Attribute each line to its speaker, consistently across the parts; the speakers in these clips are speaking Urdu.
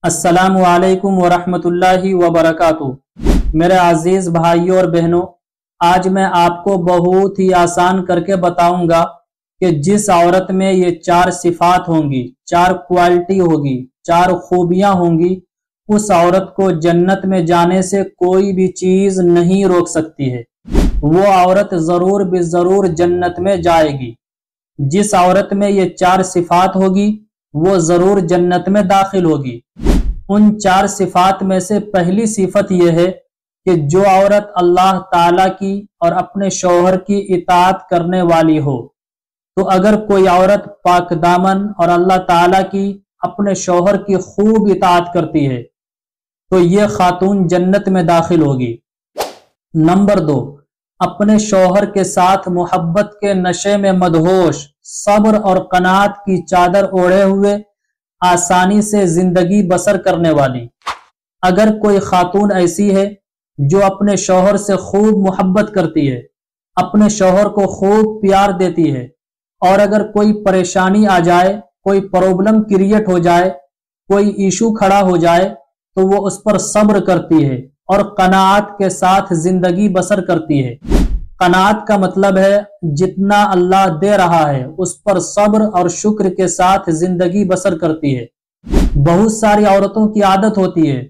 Speaker 1: السلام علیکم ورحمۃ اللہ وبرکاتہ۔ میرے عزیز بھائیوں اور بہنوں، آج میں آپ کو بہت ہی آسان کر کے بتاؤں گا کہ جس عورت میں یہ 4 صفات ہوں گی، 4 کوالٹی ہوگی، 4 خوبیاں ہوں گی، اس عورت کو جنت میں جانے سے کوئی بھی چیز نہیں روک سکتی ہے۔ وہ عورت ضرور بے ضرور جنت میں جائے گی۔ جس عورت میں یہ 4 صفات ہوگی وہ ضرور جنت میں داخل ہوگی۔ ان 4 صفات میں سے پہلی صفت یہ ہے کہ جو عورت اللہ تعالیٰ کی اور اپنے شوہر کی اطاعت کرنے والی ہو۔ تو اگر کوئی عورت پاک دامن اور اللہ تعالیٰ کی اپنے شوہر کی خوب اطاعت کرتی ہے تو یہ خاتون جنت میں داخل ہوگی۔ نمبر 2، اپنے شوہر کے ساتھ محبت کے نشے میں مدہوش، صبر اور قناعت کی چادر اوڑھے ہوئے آسانی سے زندگی بسر کرنے والی۔ اگر کوئی خاتون ایسی ہے جو اپنے شوہر سے خوب محبت کرتی ہے، اپنے شوہر کو خوب پیار دیتی ہے، اور اگر کوئی پریشانی آ جائے، کوئی پرابلم کریٹ ہو جائے، کوئی ایشو کھڑا ہو جائے تو وہ اس پر صبر کرتی ہے اور قناعت کے ساتھ زندگی بسر کرتی ہے۔ قناعت کا مطلب ہے جتنا اللہ دے رہا ہے اس پر صبر اور شکر کے ساتھ زندگی بسر کرتی ہے۔ بہت ساری عورتوں کی عادت ہوتی ہے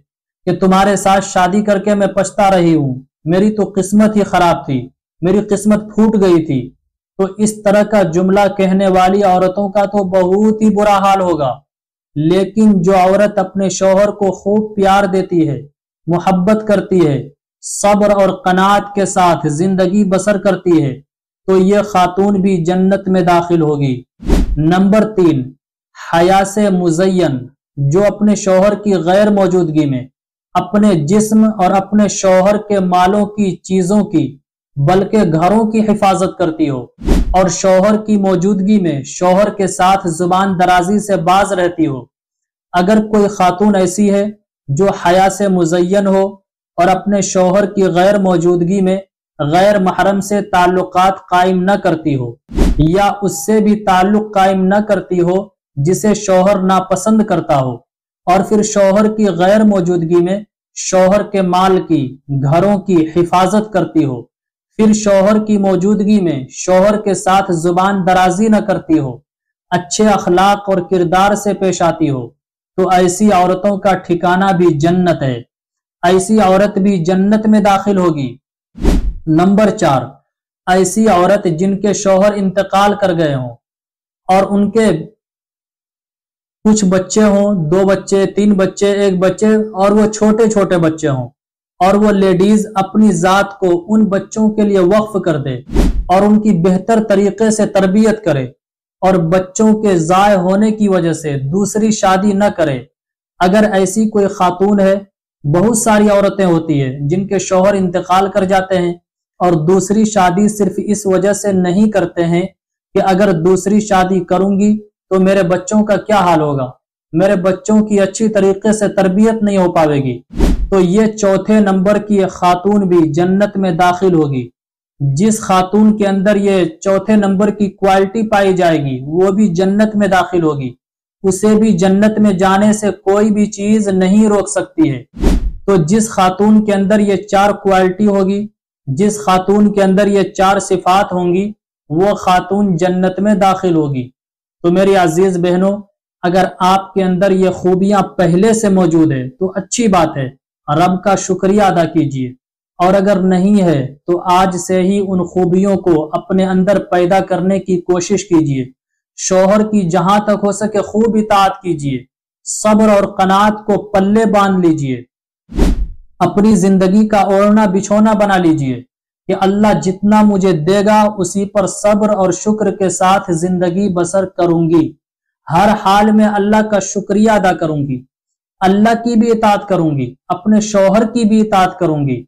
Speaker 1: کہ تمہارے ساتھ شادی کر کے میں پچھتا رہی ہوں، میری تو قسمت ہی خراب تھی، میری قسمت پھوٹ گئی تھی۔ تو اس طرح کا جملہ کہنے والی عورتوں کا تو بہت ہی برا حال ہوگا۔ لیکن جو عورت اپنے شوہر کو خوب پیار دیتی ہے، محبت کرتی ہے، صبر اور قناعت کے ساتھ زندگی بسر کرتی ہے تو یہ خاتون بھی جنت میں داخل ہوگی۔ نمبر 3، حیا سے مزین، جو اپنے شوہر کی غیر موجودگی میں اپنے جسم اور اپنے شوہر کے مالوں کی، چیزوں کی، بلکہ گھروں کی حفاظت کرتی ہو، اور شوہر کی موجودگی میں شوہر کے ساتھ زبان درازی سے باز رہتی ہو۔ اگر کوئی خاتون ایسی ہے جو حیا سے مزین ہو اور اپنے شوہر کی غیر موجودگی میں غیر محرم سے تعلقات قائم نہ کرتی ہو، یا اس سے بھی تعلق قائم نہ کرتی ہو جسے شوہر ناپسند کرتا ہو، اور پھر شوہر کی غیر موجودگی میں شوہر کے مال کی، گھروں کی حفاظت کرتی ہو، پھر شوہر کی موجودگی میں شوہر کے ساتھ زبان درازی نہ کرتی ہو، اچھے اخلاق اور کردار سے پیش آتی ہو، تو ایسی عورتوں کا ٹھکانہ بھی جنت ہے، ایسی عورت بھی جنت میں داخل ہوگی۔ نمبر 4، ایسی عورت جن کے شوہر انتقال کر گئے ہوں اور ان کے کچھ بچے ہوں، 2 بچے، 3 بچے، 1 بچے، اور وہ چھوٹے چھوٹے بچے ہوں، اور وہ لیڈیز اپنی ذات کو ان بچوں کے لیے وقف کر دے اور ان کی بہتر طریقے سے تربیت کرے، اور بچوں کے ضائع ہونے کی وجہ سے دوسری شادی نہ کرے۔ اگر ایسی کوئی خاتون ہے، بہت ساری عورتیں ہوتی ہیں جن کے شوہر انتقال کر جاتے ہیں اور دوسری شادی صرف اس وجہ سے نہیں کرتے ہیں کہ اگر دوسری شادی کروں گی تو میرے بچوں کا کیا حال ہوگا، میرے بچوں کی اچھی طریقے سے تربیت نہیں ہو پاوے گی، تو یہ 4تھے نمبر کی خاتون بھی جنت میں داخل ہوگی۔ جس خاتون کے اندر یہ 4تھے نمبر کی کوالٹی پائی جائے گی وہ بھی جنت میں داخل ہوگی، اسے بھی جنت میں جانے سے کوئی بھی چیز نہیں روک سکتی ہے۔ تو جس خاتون کے اندر یہ 4 کوالٹی ہوگی، جس خاتون کے اندر یہ 4 صفات ہوں گی، وہ خاتون جنت میں داخل ہوگی۔ تو میری عزیز بہنوں، اگر آپ کے اندر یہ خوبیاں پہلے سے موجود ہے تو اچھی بات ہے، رب کا شکریہ ادا کیجیے، اور اگر نہیں ہے تو آج سے ہی ان خوبیوں کو اپنے اندر پیدا کرنے کی کوشش کیجیے۔ شوہر کی جہاں تک ہو سکے خوب اطاعت کیجیے، صبر اور قناعت کو پلے باندھ لیجیے، اپنی زندگی کا اوڑھنا بچھونا بنا لیجیے کہ اللہ جتنا مجھے دے گا اسی پر صبر اور شکر کے ساتھ زندگی بسر کروں گی، ہر حال میں اللہ کا شکریہ ادا کروں گی، اللہ کی بھی اطاعت کروں گی، اپنے شوہر کی بھی اطاعت کروں گی،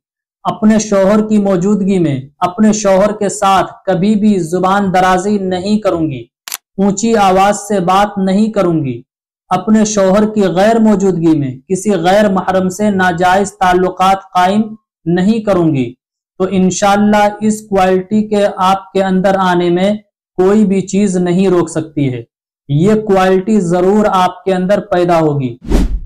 Speaker 1: اپنے شوہر کی موجودگی میں اپنے شوہر کے ساتھ کبھی بھی زبان درازی نہیں کروں گی، اونچی آواز سے بات نہیں کروں گی، اپنے شوہر کی غیر موجودگی میں کسی غیر محرم سے ناجائز تعلقات قائم نہیں کروں گی۔ تو انشاءاللہ اس کوالٹی کے آپ کے اندر آنے میں کوئی بھی چیز نہیں روک سکتی ہے، یہ کوالٹی ضرور آپ کے اندر پیدا ہوگی۔